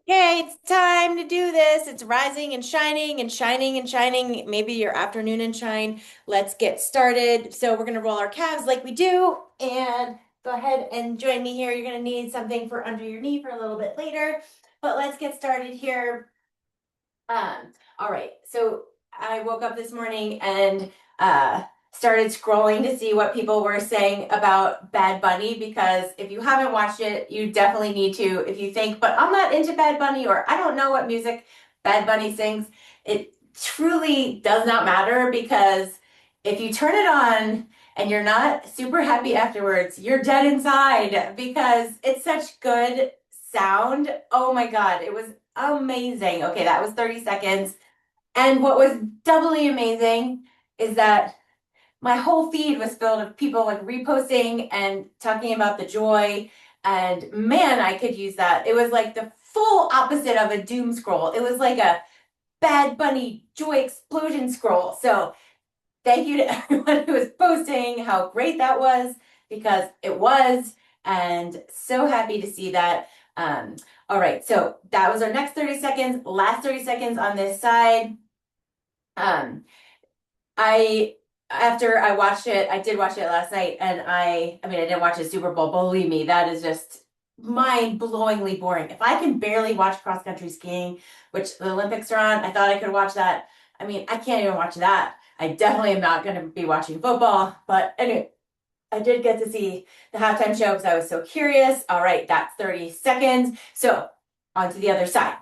Okay, it's time to do this. It's rising and shining and shining and shining. Maybe your afternoon and shine. Let's get started. So we're gonna roll our calves like we do, and go ahead and join me here. You're gonna need something for under your knee for a little bit later, but let's get started here. All right. So I woke up this morning and started scrolling to see what people were saying about Bad Bunny because if you haven't watched it, you definitely need to. If you think, but I'm not into Bad Bunny or I don't know what music Bad Bunny sings, it truly does not matter because if you turn it on and you're not super happy afterwards, you're dead inside because it's such good sound. Oh my God, it was amazing. Okay, that was 30 seconds. And what was doubly amazing is that my whole feed was filled with people like reposting and talking about the joy. And man, I could use that. It was like the full opposite of a doom scroll. It was like a Bad Bunny joy explosion scroll. So thank you to everyone who was posting how great that was because it was. And so happy to see that. Um, all right, so that was our next 30 seconds. Last 30 seconds on this side. Um, I After I watched it, I did watch it last night, and I mean, I didn't watch the Super Bowl. Believe me, that is just mind-blowingly boring. If I can barely watch cross-country skiing, which the Olympics are on, I thought I could watch that. I mean, I can't even watch that. I definitely am not going to be watching football, but anyway, I did get to see the halftime show because I was so curious. All right, that's 30 seconds. So on to the other side.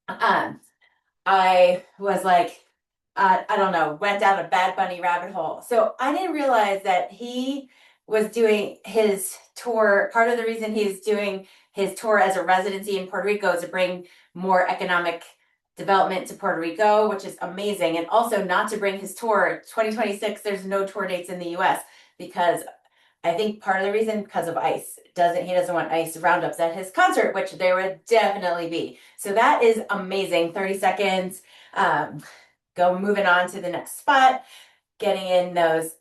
Um, I was like, I don't know, went down a Bad Bunny rabbit hole. So I didn't realize that he was doing his tour. Part of the reason he's doing his tour as a residency in Puerto Rico is to bring more economic development to Puerto Rico, which is amazing. And also not to bring his tour 2026, there's no tour dates in the US because I think part of the reason because of ice. He doesn't want ice roundups at his concert, which there would definitely be. So that is amazing. 30 seconds. Um, Go moving on to the next spot. Getting in those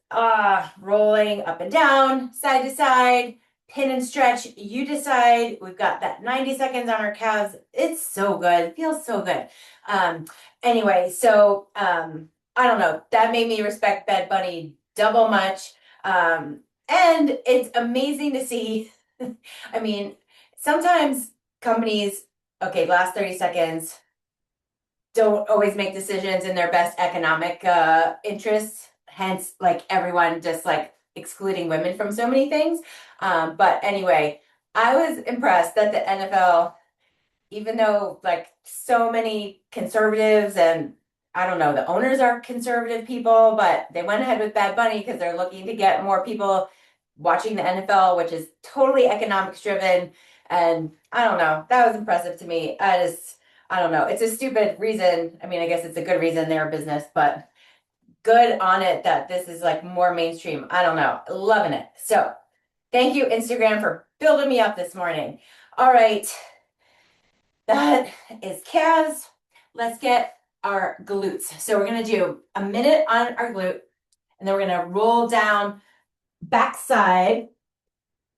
rolling up and down, side to side, pin and stretch. You decide. We've got that 90 seconds on our calves. It's so good. It feels so good. Um, anyway, so I don't know. That made me respect Bed Bunny double much. And it's amazing to see. I mean, sometimes companies, okay, last 30 seconds, don't always make decisions in their best economic interests. Hence, like everyone just like excluding women from so many things. But anyway, I was impressed that the NFL, even though like so many conservatives and I don't know, the owners are conservative people, but they went ahead with Bad Bunny because they're looking to get more people watching the NFL, which is totally economics driven. And I don't know, that was impressive to me. I don't know. It's a stupid reason. I mean, I guess it's a good reason they're a business, but good on it that this is like more mainstream. I don't know. Loving it. So thank you, Instagram, for building me up this morning. All right. That is calves. Let's get our glutes. So we're going to do a minute on our glute, and then we're going to roll down backside,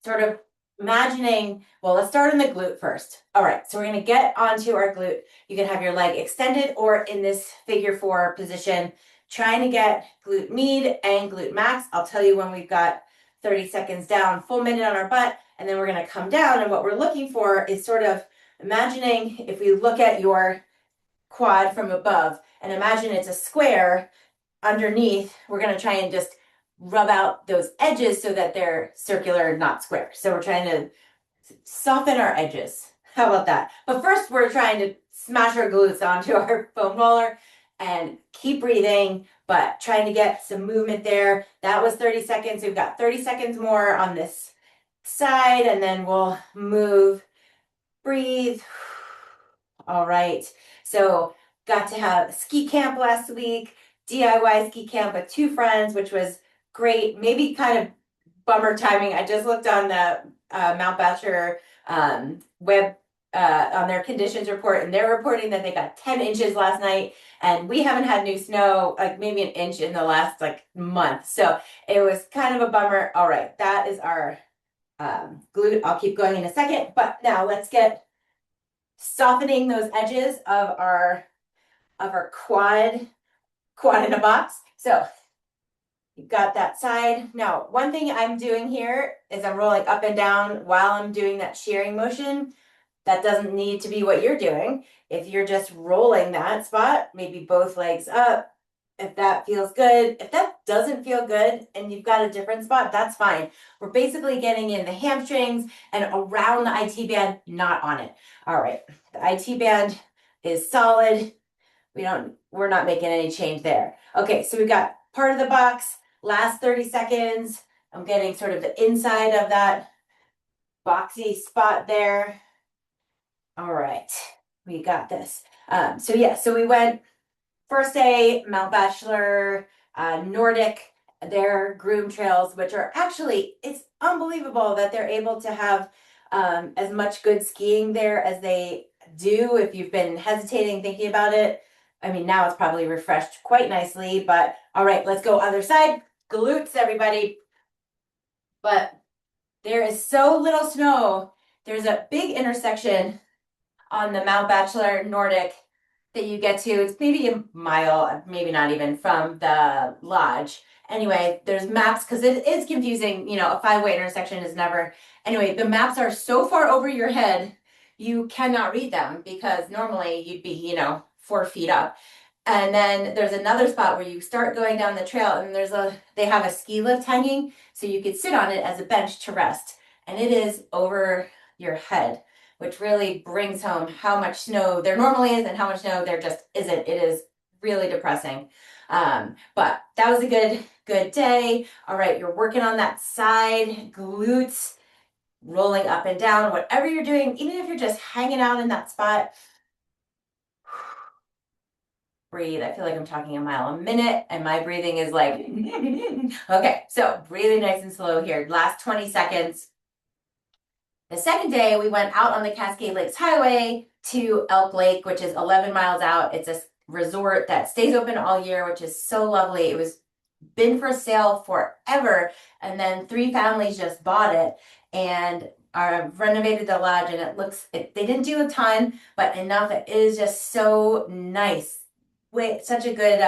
sort of imagining, well, let's start on the glute first. All right, so we're going to get onto our glute. You can have your leg extended or in this figure four position, trying to get glute med and glute max. I'll tell you when we've got 30 seconds down, full minute on our butt, and then we're going to come down. And what we're looking for is sort of imagining if we look at your quad from above and imagine it's a square underneath, we're going to try and just rub out those edges so that they're circular, not square. So we're trying to soften our edges. How about that? But first, we're trying to smash our glutes onto our foam roller and keep breathing, but trying to get some movement there. That was 30 seconds. We've got 30 seconds more on this side, and then we'll move, breathe. All right. So got to have ski camp last week, DIY ski camp with two friends, which was great. Maybe kind of bummer timing. I just looked on the Mount Bachelor web on their conditions report, and they're reporting that they got 10 inches last night, and we haven't had new snow, like maybe an inch in the last like month. So it was kind of a bummer. All right, that is our glute. I'll keep going in a second, but now let's get softening those edges of our quad in a box. So you've got that side. Now, one thing I'm doing here is I'm rolling up and down while I'm doing that shearing motion. That doesn't need to be what you're doing. If you're just rolling that spot, maybe both legs up, if that feels good. If that doesn't feel good and you've got a different spot, that's fine. We're basically getting in the hamstrings and around the IT band, not on it. All right, the IT band is solid. We're not making any change there. Okay, so we've got part of the box, last 30 seconds. I'm getting sort of the inside of that boxy spot there. All right, we got this. So we went first day, Mount Bachelor, Nordic, their groom trails, which are actually, it's unbelievable that they're able to have as much good skiing there as they do. If you've been hesitating, thinking about it, I mean, now it's probably refreshed quite nicely, but all right, let's go other side. Glutes, everybody. But there is so little snow. There's a big intersection on the Mount Bachelor Nordic that you get to. It's maybe a mile, maybe not even, from the lodge. Anyway, there's maps because it is confusing. You know, a five-way intersection is never. Anyway, the maps are so far over your head, you cannot read them because normally you'd be, 4 feet up. And then there's another spot where you start going down the trail and they have a ski lift hanging so you could sit on it as a bench to rest. And it is over your head, which really brings home how much snow there normally is and how much snow there just isn't. It is really depressing. But that was a good day. All right, you're working on that side, glutes, rolling up and down, whatever you're doing, even if you're just hanging out in that spot. Breathe. I feel like I'm talking a mile a minute and my breathing is like, okay, so breathing nice and slow here. Last 20 seconds. The second day, we went out on the Cascade Lakes Highway to Elk Lake, which is 11 miles out. It's a resort that stays open all year, which is so lovely. It was been for sale forever, and then 3 families just bought it and renovated the lodge, and they didn't do a ton, but enough. It is just so nice. Wait, such a good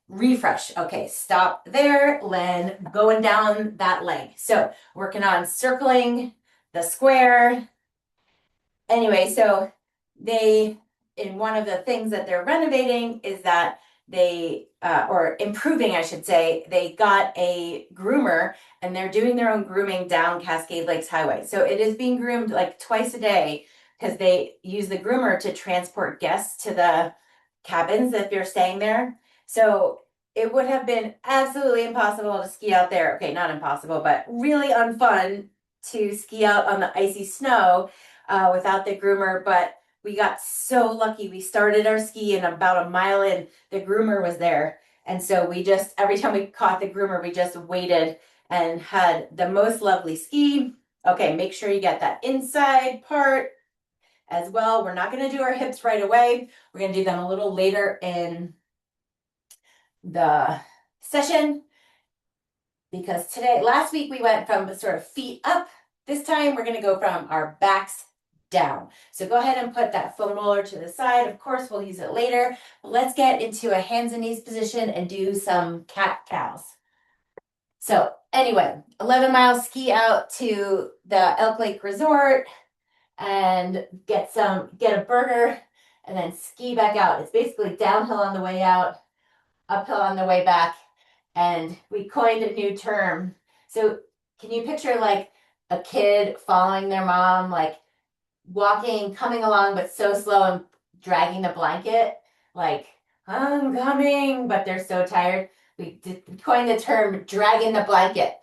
refresh. Okay, stop there, Len. Going down that leg. So working on circling the square. Anyway, so in one of the things that they're renovating is that or improving, I should say, they got a groomer and they're doing their own grooming down Cascade Lakes Highway. So it is being groomed like twice a day because they use the groomer to transport guests to the cabins if you're staying there. So it would have been absolutely impossible to ski out there. Okay, not impossible, but really unfun to ski out on the icy snow without the groomer. But we got so lucky. We started our ski and about a mile in, the groomer was there. And so every time we caught the groomer, we just waited and had the most lovely ski. Okay, make sure you get that inside part as well. We're not going to do our hips right away. We're going to do them a little later in the session because last week we went from sort of feet up. This time we're going to go from our backs down. So go ahead and put that foam roller to the side. Of course, we'll use it later. But let's get into a hands and knees position and do some cat-cows. So anyway, 11 miles ski out to the Elk Lake Resort and get a burger and then ski back out. It's basically downhill on the way out, uphill on the way back. And we coined a new term. So can you picture like a kid following their mom, like walking, coming along, but so slow and dragging the blanket, like, I'm coming, but they're so tired. We coined the term dragging the blanket.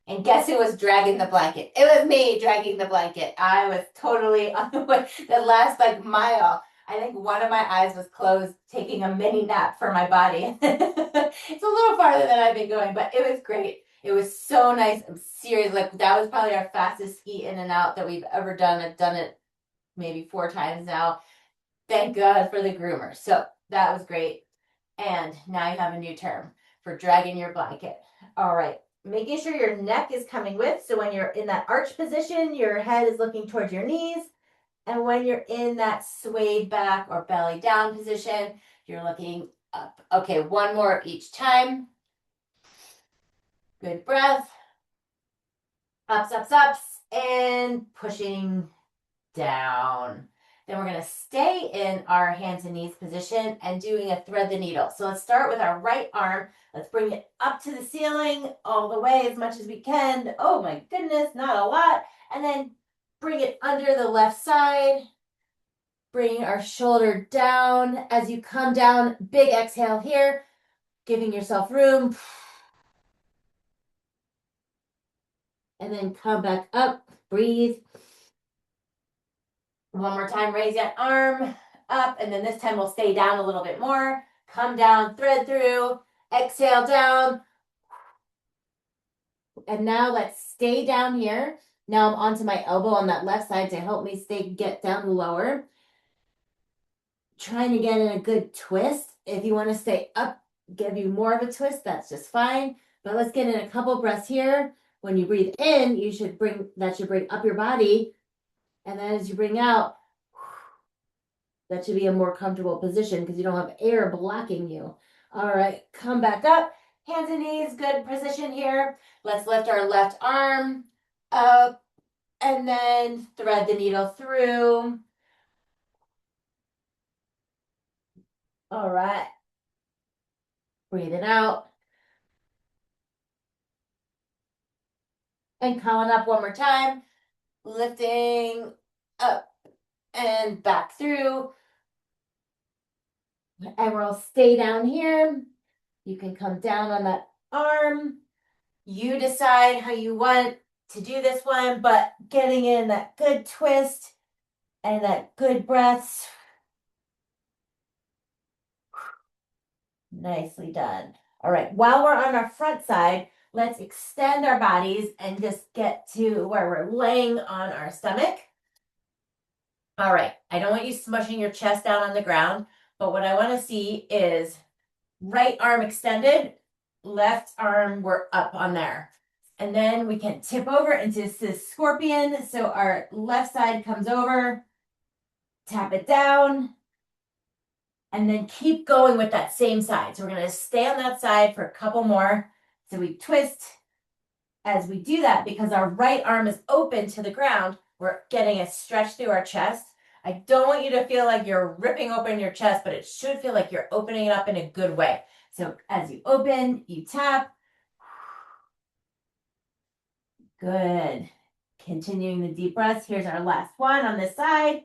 And guess who was dragging the blanket? It was me dragging the blanket. I was totally on the way. The last like mile, I think one of my eyes was closed, taking a mini nap for my body. It's a little farther than I've been going, but it was great. It was so nice. I'm serious. Like that was probably our fastest ski in and out that we've ever done. I've done it maybe 4 times now. Thank God for the groomer. So that was great. And now you have a new term for dragging your blanket. All right. Making sure your neck is coming with. So when you're in that arch position, your head is looking towards your knees. And when you're in that swayed back or belly down position, you're looking up. Okay, one more each time. Good breath. Ups, ups, ups, and pushing down. Then we're going to stay in our hands and knees position and doing a thread the needle. So let's start with our right arm. Let's bring it up to the ceiling all the way as much as we can. Oh my goodness, not a lot. And then bring it under the left side. Bring our shoulder down. As you come down, big exhale here, giving yourself room. And then come back up, breathe. One more time, raise that arm up, and then this time we'll stay down a little bit more. Come down, thread through, exhale down. And now let's stay down here. Now I'm onto my elbow on that left side to help me get down lower. Trying to get in a good twist. If you want to stay up, give you more of a twist, that's just fine. But let's get in a couple breaths here. When you breathe in, that should bring up your body. And then as you bring out, that should be a more comfortable position because you don't have air blocking you. All right, come back up. Hands and knees, good position here. Let's lift our left arm up and then thread the needle through. All right. Breathe it out. And coming up one more time. Lifting up and back through. And we'll stay down here. You can come down on that arm. You decide how you want to do this one, but getting in that good twist and that good breaths. Nicely done. All right, while we're on our front side, let's extend our bodies and just get to where we're laying on our stomach. All right, I don't want you smushing your chest down on the ground, but what I want to see is right arm extended, left arm, we're up on there. And then we can tip over into this scorpion. So our left side comes over, tap it down, and then keep going with that same side. So we're going to stay on that side for a couple more. So we twist as we do that because our right arm is open to the ground. We're getting a stretch through our chest. I don't want you to feel like you're ripping open your chest, but it should feel like you're opening it up in a good way. So as you open, you tap. Good. Continuing the deep breaths. Here's our last one on this side.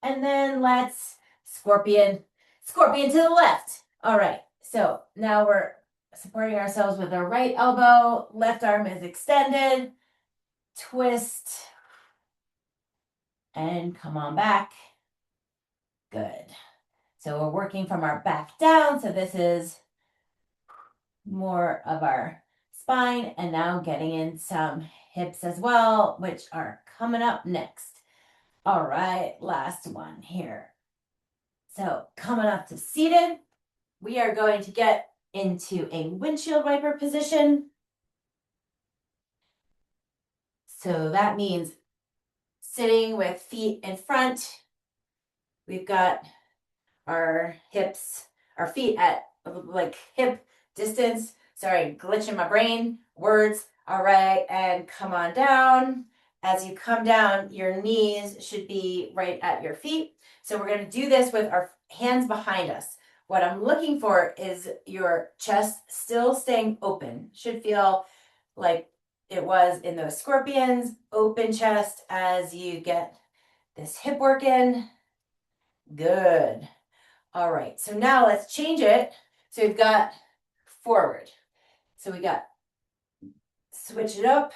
And then let's scorpion to the left. All right. So now we're supporting ourselves with our right elbow. Left arm is extended. Twist. And come on back. Good. So we're working from our back down. So this is more of our spine. And now getting in some hips as well, which are coming up next. All right, last one here. So coming up to seated, we are going to get into a windshield wiper position. So that means sitting with feet in front. We've got our hips, our feet at like hip distance. Sorry, glitch in my brain, words. All right, and come on down. As you come down, your knees should be right at your feet. So we're going to do this with our hands behind us. What I'm looking for is your chest still staying open. Should feel like it was in those scorpions, open chest as you get this hip work in. Good. All right, so now let's change it. So we've got forward. So we got switch it up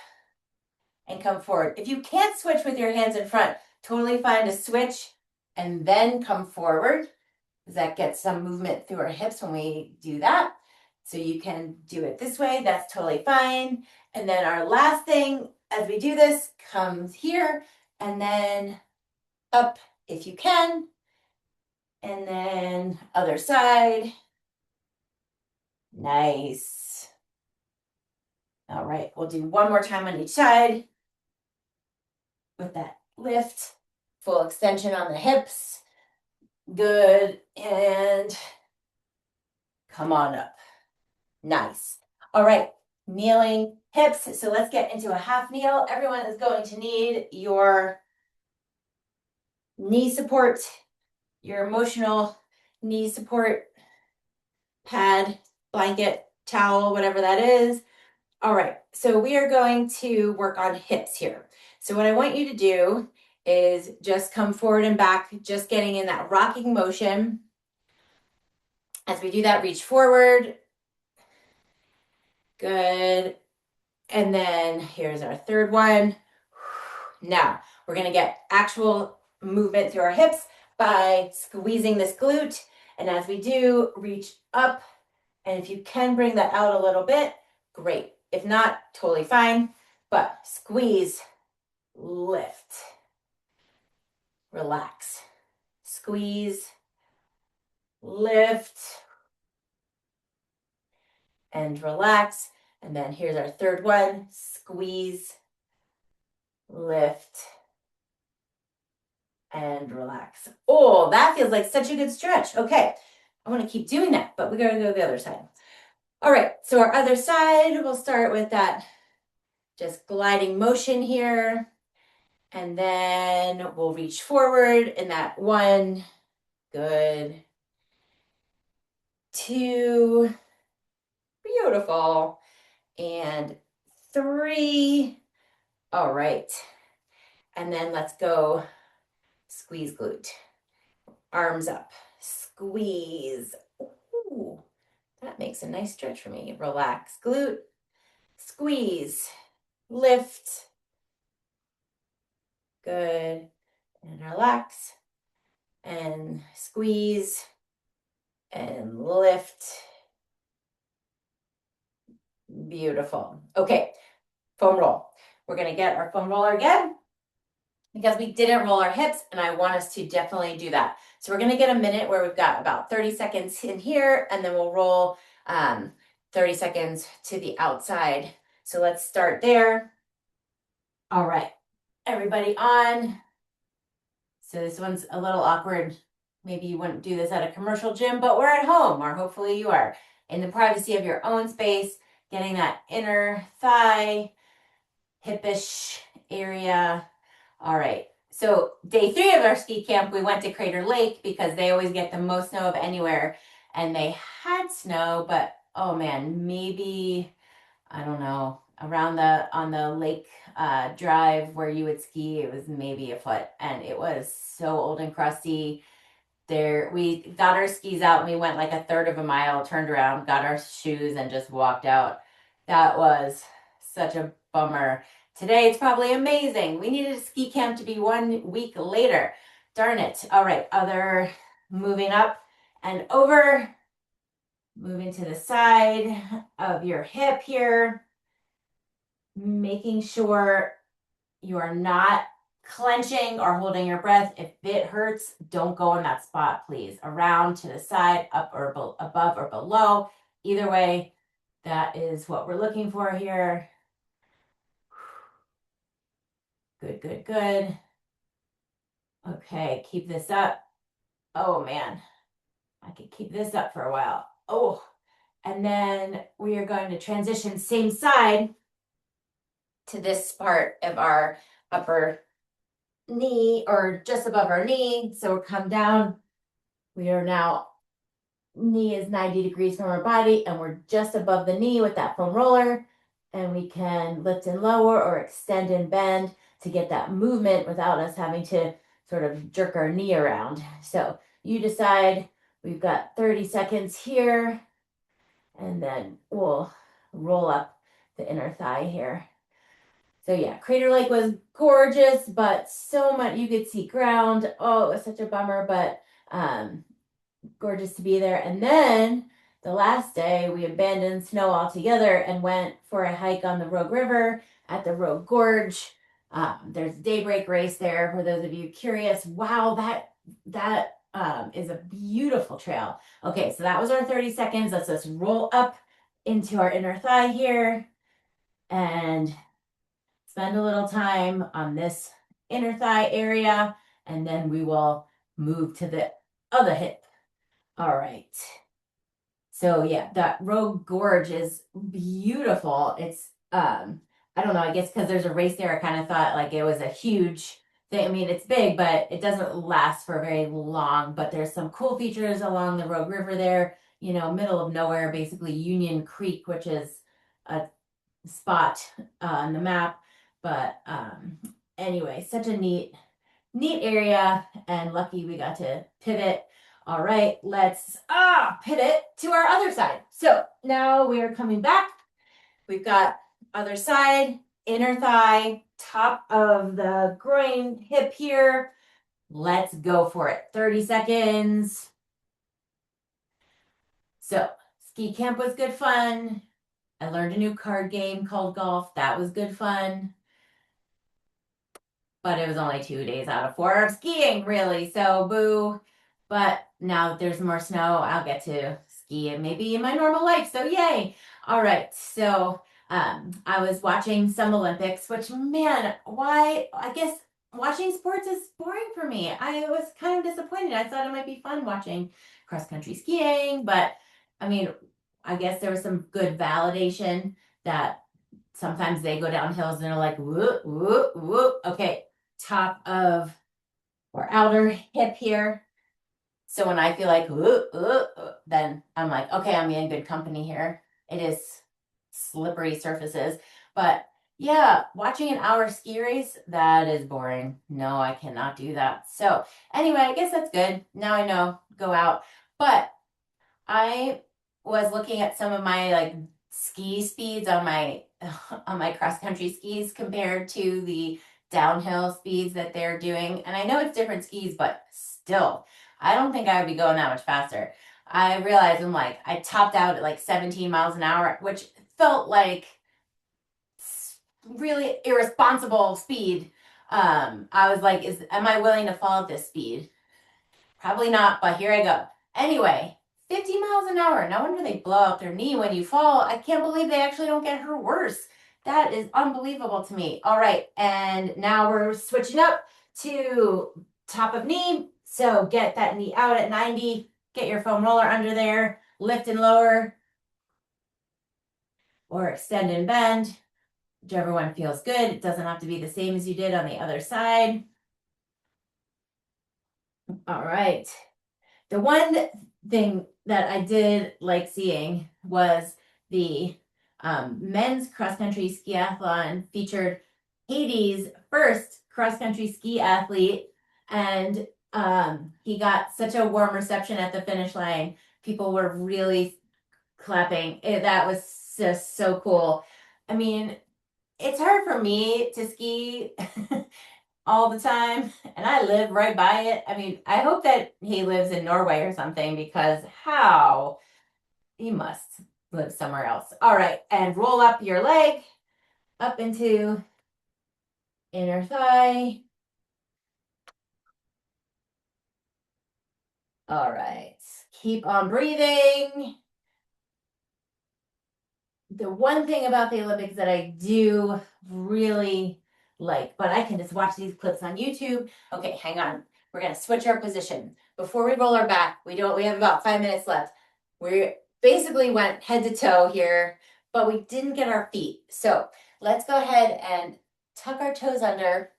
and come forward. If you can't switch with your hands in front, totally fine to switch and then come forward, because that gets some movement through our hips when we do that. So you can do it this way, that's totally fine. And then our last thing as we do this comes here and then up if you can. And then other side. Nice. All right, we'll do one more time on each side with that lift. Full extension on the hips. Good. And come on up. Nice. All right. Kneeling hips. So let's get into a half kneel. Everyone is going to need your knee support, your emotional knee support pad, blanket, towel, whatever that is. All right, so we are going to work on hips here. So what I want you to do is just come forward and back, just getting in that rocking motion. As we do that, reach forward. Good. And then here's our third one. Now, we're gonna get actual movement through our hips by squeezing this glute. And as we do, reach up. And if you can bring that out a little bit, great. If not, totally fine. But squeeze, lift, relax. Squeeze, lift, and relax. And then here's our third one. Squeeze, lift, and relax. Oh, that feels like such a good stretch. Okay, I want to keep doing that, but we got to go to the other side. All right, so our other side, we'll start with that just gliding motion here. And then we'll reach forward in that 1, good, 2, beautiful, and 3, all right. And then let's go squeeze glute, arms up, squeeze. Ooh, that makes a nice stretch for me. Relax, glute, squeeze, lift, good, and relax, and squeeze, and lift. Beautiful. Okay, foam roll. We're gonna get our foam roller again because we didn't roll our hips and I want us to definitely do that. So we're gonna get a minute where we've got about 30 seconds in here and then we'll roll 30 seconds to the outside. So let's start there. All right, everybody on. So this one's a little awkward. Maybe you wouldn't do this at a commercial gym, but we're at home, or hopefully you are in the privacy of your own space, getting that inner thigh, hipish area. All right. So day 3 of our ski camp, we went to Crater Lake because they always get the most snow of anywhere. And they had snow, but oh man, maybe, I don't know, around on the lake drive where you would ski, it was maybe a foot. And it was so old and crusty. There, we got our skis out and we went like a third of a mile, turned around, got our shoes and just walked out. That was such a bummer. Today it's probably amazing. We needed a ski camp to be 1 week later. Darn it. All right, other moving up and over, moving to the side of your hip here, making sure you are not clenching or holding your breath. If it hurts, don't go in that spot, please. Around, to the side, up or above or below. Either way, that is what we're looking for here. Good, good, good. Okay, keep this up. Oh man, I could keep this up for a while. Oh, and then we are going to transition same side to this part of our upper knee or just above our knee. So we'll come down. We are now, knee is 90 degrees from our body and we're just above the knee with that foam roller. And we can lift and lower or extend and bend to get that movement without us having to sort of jerk our knee around. So you decide. We've got 30 seconds here and then we'll roll up the inner thigh here. So yeah, Crater Lake was gorgeous, but so much, you could see ground. Oh, it was such a bummer, but gorgeous to be there. And then the last day we abandoned snow altogether and went for a hike on the Rogue River at the Rogue Gorge. There's a daybreak race there for those of you curious. Wow, that is a beautiful trail. Okay, so that was our 30 seconds. Let's just roll up into our inner thigh here and spend a little time on this inner thigh area. and then we will move to the other hip. All right. So yeah, that Rogue Gorge is beautiful. It's I don't know, I guess because there's a race there, I kind of thought like it was a huge thing. I mean, it's big, but it doesn't last for very long. But there's some cool features along the Rogue River there, you know, middle of nowhere, basically Union Creek, which is a spot on the map. But anyway, such a neat area, and lucky we got to pivot. All right, let's pivot to our other side. So now we are coming back. We've got other side, inner thigh, top of the groin, hip here. Let's go for it. 30 seconds. So ski camp was good fun. I learned a new card game called golf. That was good fun. But it was only 2 days out of 4 of skiing, really. So boo. But now that there's more snow, I'll get to ski maybe in my normal life. So yay. All right. So I was watching some Olympics, which man, why? I guess watching sports is boring for me. I was kind of disappointed. I thought it might be fun watching cross country skiing, but I mean, I guess there was some good validation that sometimes they go down hills and they're like, whoop, whoop, whoop. Okay, top of or outer hip here. So when I feel like, then I'm like, okay, I'm in good company here. It is slippery surfaces. But yeah, watching an hour ski race, that is boring. No, I cannot do that. So anyway, I guess that's good. Now I know, go out. But I was looking at some of my like ski speeds on my on my cross country skis compared to the downhill speeds that they're doing. And I know it's different skis, but still, I don't think I would be going that much faster. I realized I'm like, I topped out at like 17 miles an hour, which felt like really irresponsible speed. I was like, am I willing to fall at this speed? Probably not, but here I go. Anyway, 50 miles an hour. No wonder they blow out their knee when you fall. I can't believe they actually don't get hurt worse. That is unbelievable to me. All right, and now we're switching up to top of knee. So get that knee out at 90. Get your foam roller under there. Lift and lower. Or extend and bend. Whichever one feels good. It doesn't have to be the same as you did on the other side. All right. The one thing that I did like seeing was the men's cross country skiathlon featured Haiti's first cross country ski athlete, and he got such a warm reception at the finish line. People were really clapping. That was just so cool. I mean, it's hard for me to ski all the time, and I live right by it. I mean, I hope that he lives in Norway or something because how he must live somewhere else. All right, and roll up your leg up into inner thigh. All right, keep on breathing. The one thing about the Olympics that I do really like, but I can just watch these clips on YouTube. Okay, hang on. We're gonna switch our position. Before we roll our back, we have about 5 minutes left. We basically went head to toe here, but we didn't get our feet. So let's go ahead and tuck our toes under.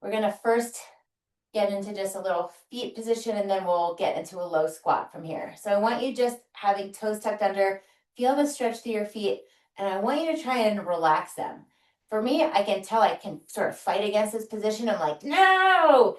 We're gonna first get into just a little feet position, and then we'll get into a low squat from here. So I want you just having toes tucked under, feel the stretch through your feet, and I want you to try and relax them. For me, I can tell I can sort of fight against this position. I'm like, no.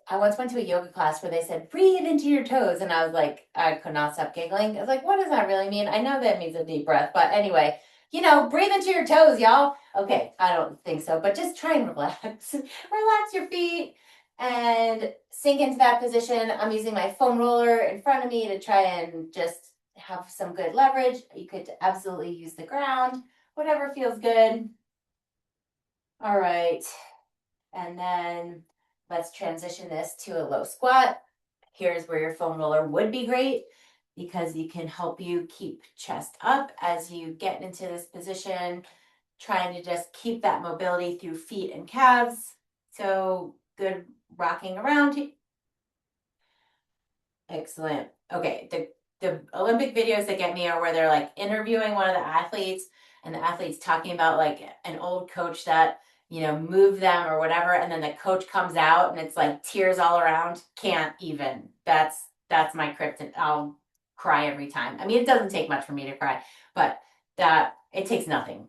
I once went to a yoga class where they said, breathe into your toes. And I was like, I could not stop giggling. I was like, what does that really mean? I know that means a deep breath, but anyway, breathe into your toes, y'all. Okay, I don't think so, but just try and relax. Relax your feet and sink into that position. I'm using my foam roller in front of me to try and just have some good leverage. You could absolutely use the ground, whatever feels good. All right. And then let's transition this to a low squat. Here's where your foam roller would be great because you can help you keep chest up as you get into this position. trying to just keep that mobility through feet and calves. So good rocking around. Excellent. Okay, the Olympic videos that get me are where they're like interviewing one of the athletes and the athlete's talking about like an old coach that, moved them or whatever, and then the coach comes out and it's like tears all around. Can't even. That's my kryptonite. I'll cry every time. I mean, it doesn't take much for me to cry, but that it takes nothing.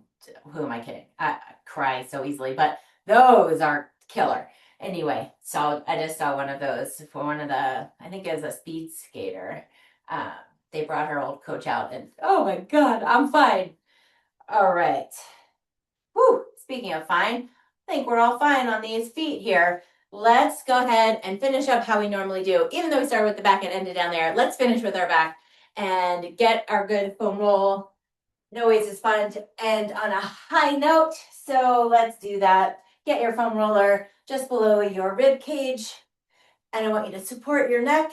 Who am I kidding? I cry so easily, but those are killer. Anyway, so I just saw one of those for one of the, I think it was a speed skater. Um, they brought her old coach out, and oh my God, I'm fine. All right. Whew, speaking of fine, I think we're all fine on these feet here. Let's go ahead and finish up how we normally do. Even though we started with the back and ended down there, let's finish with our back and get our good foam roll. It always is fun to end on a high note, so let's do that. Get your foam roller just below your rib cage, and I want you to support your neck.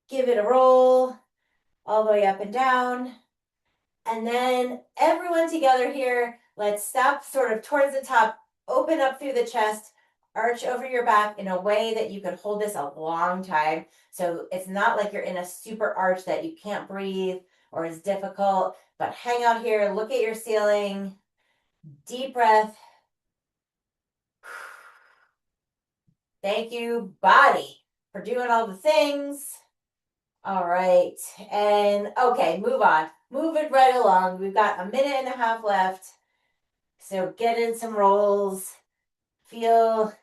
Give it a roll all the way up and down. And then everyone together here, let's stop sort of towards the top, open up through the chest, arch over your back in a way that you could hold this a long time. So it's not like you're in a super arch that you can't breathe or is difficult, but hang out here, look at your ceiling, deep breath. Thank you, body, for doing all the things. All right. And okay, move on. Move it right along. We've got a minute and a half left. So get in some rolls. Feel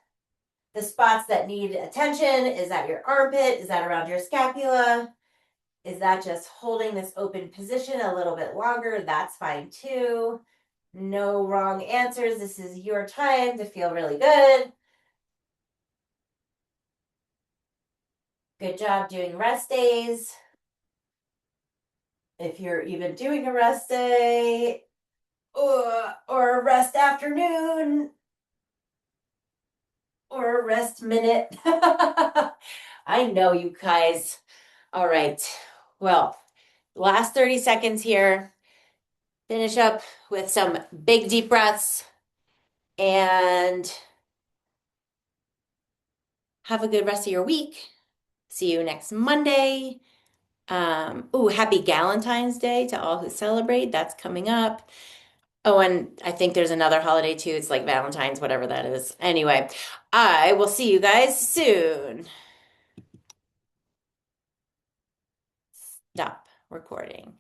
the spots that need attention. Is that your armpit? Is that around your scapula? Is that just holding this open position a little bit longer? That's fine too. No wrong answers. This is your time to feel really good. Good job doing rest days. If you're even doing a rest day or a rest afternoon or a rest minute. I know you guys. All right. Well, last 30 seconds here. Finish up with some big deep breaths and have a good rest of your week. See you next Monday. Happy Galentine's Day to all who celebrate. That's coming up. Oh, and I think there's another holiday too. It's like Valentine's, whatever that is. Anyway, I will see you guys soon. Stop recording.